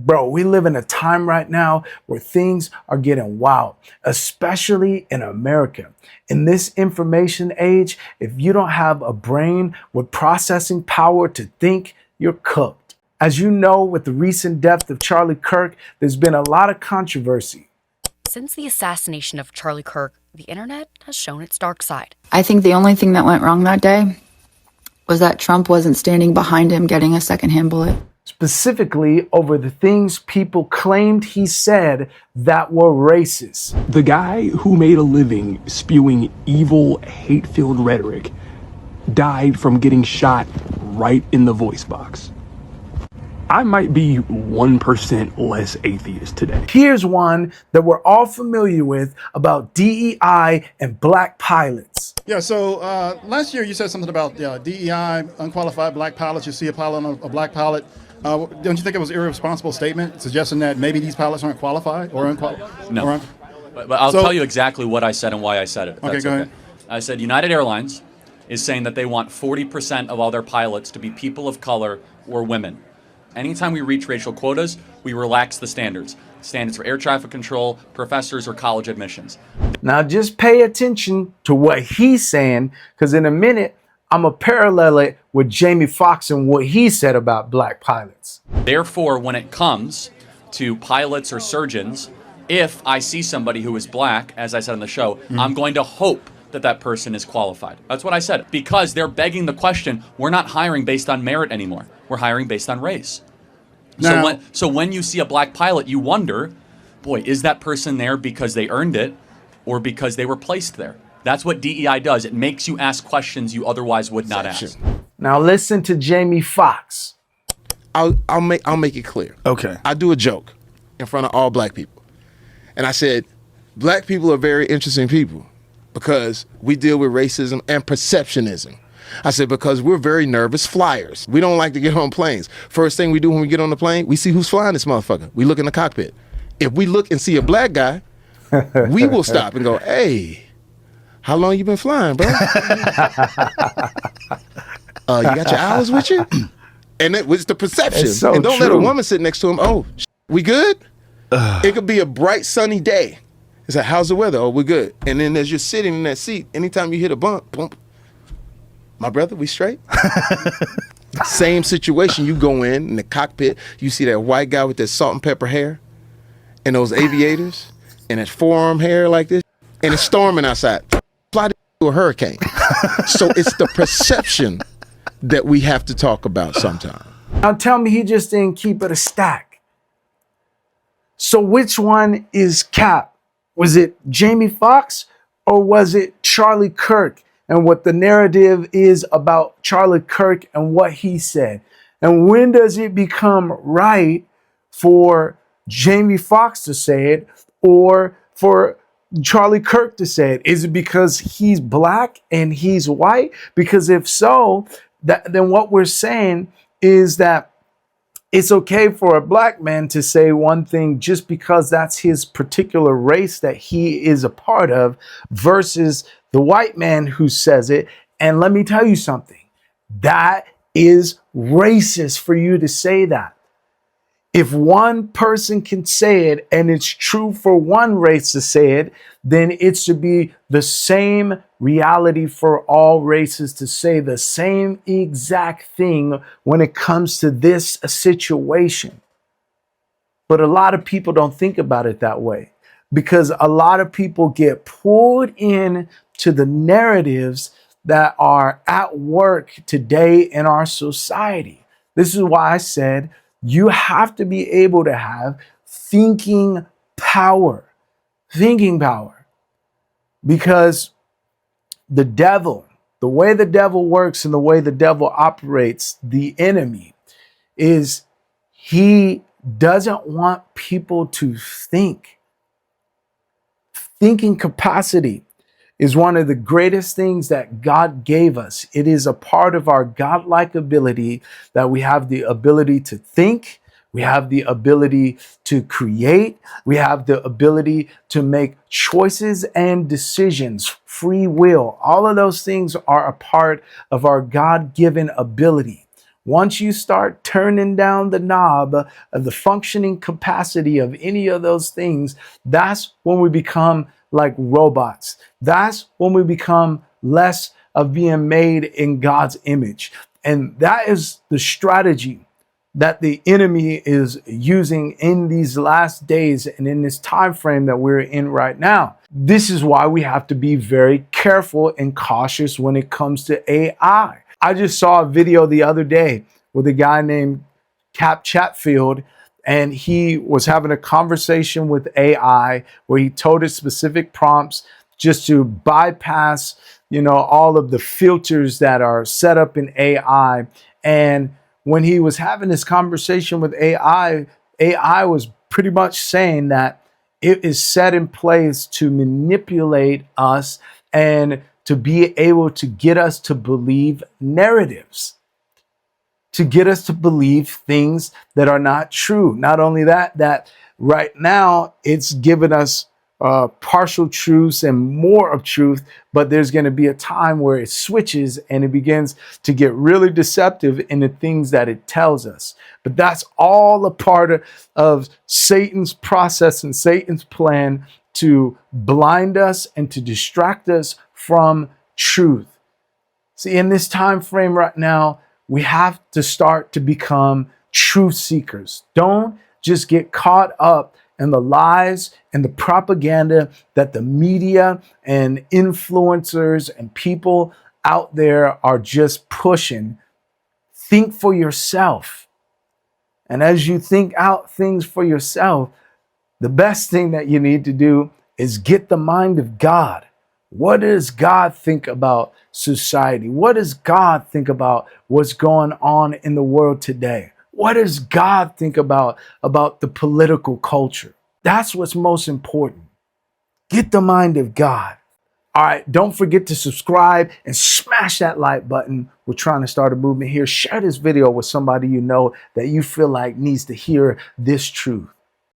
Bro, we live in a time right now where things are getting wild, especially in America. In this information age, if you don't have a brain with processing power to think, you're cooked. As you know, with the recent death of Charlie Kirk, there's been a lot of controversy. Since the assassination of Charlie Kirk, the internet has shown its dark side. I think the only thing that went wrong that day was that Trump wasn't standing behind him getting a secondhand bullet. Specifically over the things people claimed he said that were racist. The guy who made a living spewing evil, hate-filled rhetoric died from getting shot right in the voice box. I might be 1% less atheist today. Here's one that we're all familiar with about DEI and black pilots. Yeah, so last year you said something about DEI, unqualified black pilots. You see a pilot on a black pilot. Don't you think it was an irresponsible statement suggesting that maybe these pilots aren't qualified or unqualified? No. But I'll tell you exactly what I said and why I said it. Okay, go ahead. I said United Airlines is saying that they want 40% of all their pilots to be people of color or women. Anytime we reach racial quotas, we relax the standards. Standards for air traffic control, professors, or college admissions. Now just pay attention to what he's saying, because in a minute, I'm going to parallel it with Jamie Foxx and what he said about black pilots. Therefore, when it comes to pilots or surgeons, if I see somebody who is black, as I said on the show, I'm going to hope that that person is qualified. That's what I said. Because they're begging the question, we're not hiring based on merit anymore. We're hiring based on race. Now, So when you see a black pilot, you wonder, boy, is that person there because they earned it or because they were placed there? That's what DEI does. It makes you ask questions you otherwise would not ask. Now listen to Jamie Foxx. I'll make it clear. Okay. I do a joke in front of all black people. And I said, black people are very interesting people because we deal with racism and perceptionism. I said, because we're very nervous flyers. We don't like to get on planes. First thing we do when we get on the plane, we see who's flying this motherfucker. We look in the cockpit. If we look and see a black guy, we will stop and go, hey, how long you been flying, bro? You got your hours with you? And it was the perception. So and don't let a true. woman sit next to him. Oh, we good? It could be a bright, sunny day. It's like, how's the weather? Oh, we're good. And then as you're sitting in that seat, anytime you hit a bump, my brother, we straight? Same situation. You go in the cockpit, you see that white guy with that salt and pepper hair and those aviators and that forearm hair like this, and it's storming outside. Fly to a hurricane. So it's the perception that we have to talk about sometime. Now tell me he just didn't keep it a stack. So which one is cap? Was it Jamie Foxx or was it Charlie Kirk and what the narrative is about Charlie Kirk and what he said? And when does it become right for Jamie Foxx to say it or for Charlie Kirk to say it? Is it because he's black and he's white? Because if so, then what we're saying is that it's okay for a black man to say one thing just because that's his particular race that he is a part of versus the white man who says it. And let me tell you something, that is racist for you to say that. If one person can say it and it's true for one race to say it, then it should be the same reality for all races to say the same exact thing when it comes to this situation. But a lot of people don't think about it that way because a lot of people get pulled in to the narratives that are at work today in our society. This is why I said you have to be able to have thinking power, because the devil, the way the devil works and the way the devil operates, the enemy, is he doesn't want people to think. Thinking capacity is one of the greatest things that God gave us. It is a part of our godlike ability that we have the ability to think, we have the ability to create, we have the ability to make choices and decisions, free will. All of those things are a part of our God-given ability. Once you start turning down the knob of the functioning capacity of any of those things, that's when we become like robots. That's when we become less of being made in God's image. And that is the strategy that the enemy is using in these last days and in this time frame that we're in right now. This is why we have to be very careful and cautious when it comes to AI. I just saw a video the other day with a guy named Cap Chatfield, and he was having a conversation with AI where he told it specific prompts just to bypass, all of the filters that are set up in AI. And when he was having this conversation with AI, AI was pretty much saying that it is set in place to manipulate us and to be able to get us to believe narratives, to get us to believe things that are not true. Not only that, that right now it's given us partial truths and more of truth, but there's going to be a time where it switches and it begins to get really deceptive in the things that it tells us. But that's all a part of Satan's process and Satan's plan to blind us and to distract us from truth. See, in this time frame right now, we have to start to become truth seekers. Don't just get caught up in the lies and the propaganda that the media and influencers and people out there are just pushing. Think for yourself. And as you think out things for yourself, the best thing that you need to do is get the mind of God. What does God think about society? What does God think about what's going on in the world today? What does God think about the political culture? That's what's most important. Get the mind of God. All right, don't forget to subscribe and smash that like button. We're trying to start a movement here. Share this video with somebody you know that you feel like needs to hear this truth.